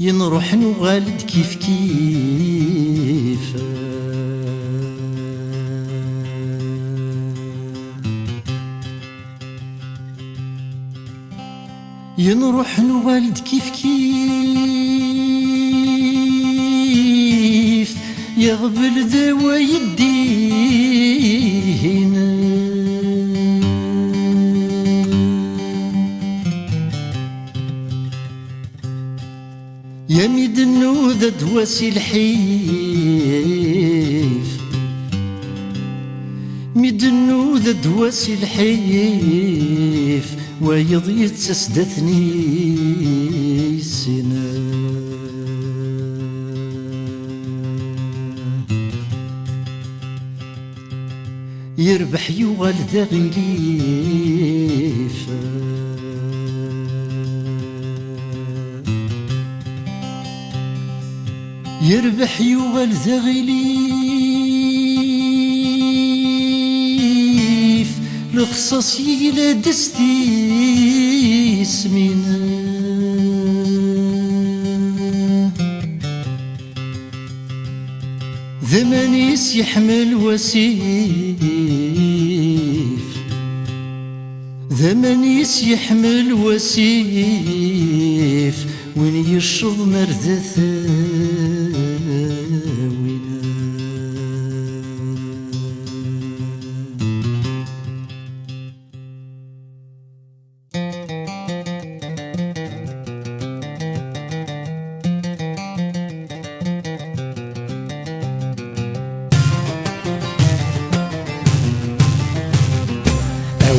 ينروح نوالد كيف كيف ينروح نوالد كيف كيف يغبل دوا يدين يا ميد النوذة دواسي الحيف ميد النوذة دواسي الحيف ويض تسدثني السنا يربح يوغل ذا غليف يربح يوغل ذا غليف لخصص يلا دستي سمينا ذمانيس يحمل وسيف ذمانيس يحمل وسيف وين يشرب مرذثه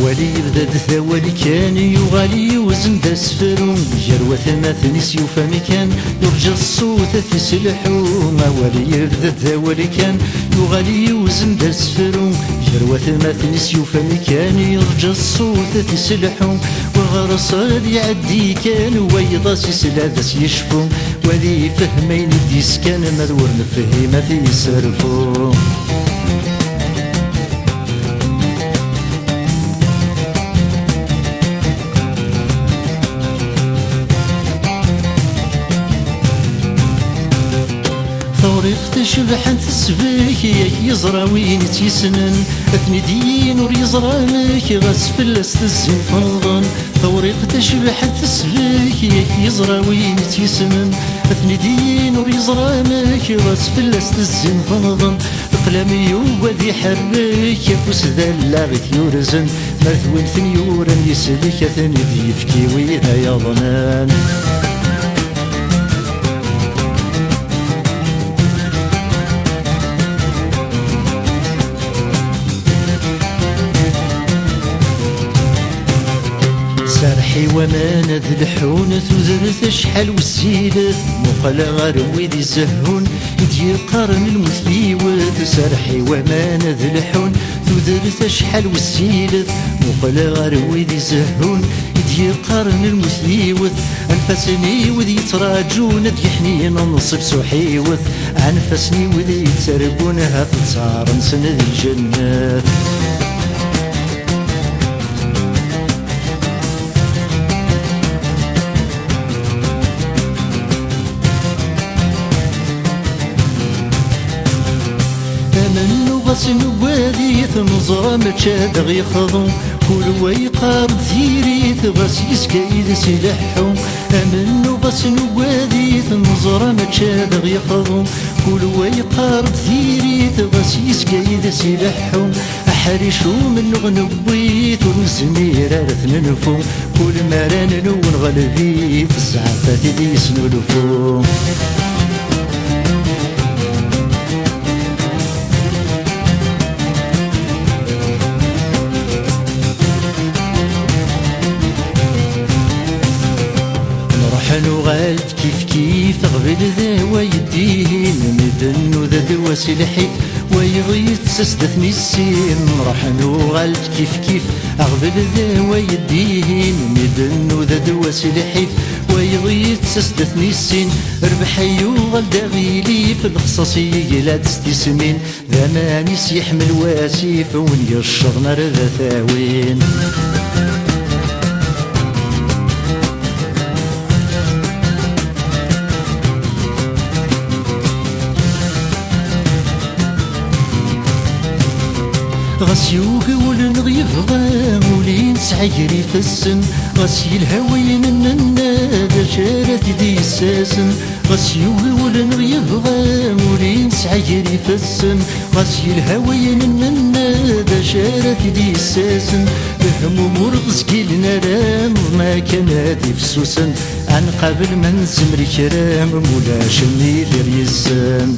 ولي يبدأ ثوالي كان يغالي وزن دا سفرون جروة ثماث يوفى كان يرجى الصوت تسلحون ولي يبدأ ثوالي كان يغالي وزن دا سفرون جروة ثماث يوفى كان يرجى الصوت تسلحون وغرس يعدي كان ويضاس سلادس يشفون ولي فهمين ديس كان مدور نفهمة يسرفون ثوريق تشبحن تسبيك يزرى وين تيسنن اثني دين ور يزرى ميك غاس فلس تزين فرضن ثوريق تشبحن تسبيك يزرى وين تيسنن اثني دين ور يزرى ميك غاس فلس تزين فرضن قلمي وذي حريك يفوس ذا لاغت يورزن مرثوين ثنيورا يسلك ثني ذيفكي ويها يظنان سرحي وما نذلحون تذرث شحال والسيلث مقلا غروي ذي زهون يدي قرن المثليوث سرحي وما نذلحون تذرث شحال والسيلث مقلا غروي ذي زهون يدي قرن المثليوث أنفسني وذي يتراجون ذي حنين نصب سحيوث أنفسني وذي يتربون هاف صار نسن ذي الجنات سنوادي ثمزرة متشاد غيخضو كل ويقار ثيريث غاس يسكايد سلاحهم أمنو غاس نوادي ثمزرة متشاد غيخضو كل ويقار ثيريث غاس يسكايد سلاحهم أحرشو من غنبيت ونزمير أرث ننفو كل مران نون غلبيت الزعفات دي سنلفو نغالد كيف كيف أغبل ذا ويدين مدن وذا دواس الحيف ويغيث سستثني السين راح نغالد كيف كيف أغبل ذا ويدين مدن وذا دواس الحيف ويغيث سستثني السين ربح يوغل داغيلي في الخصاصية لا تستسمين ذا مانيس يحمل واسيف ونيشر نار ذا ثاوين غاس يوقول نغيبغا ولين سعيري في السن غاس يلهوين النادا شارت دي الساسن غاس يوقول نغيبغا ولين سعيري في السن غاس يلهوين النادا شارت دي الساسن هموم ورقص كيلنا رام ما كان هادي فسوسن عن قبل ما نسمر كرام مولاش النيل يزن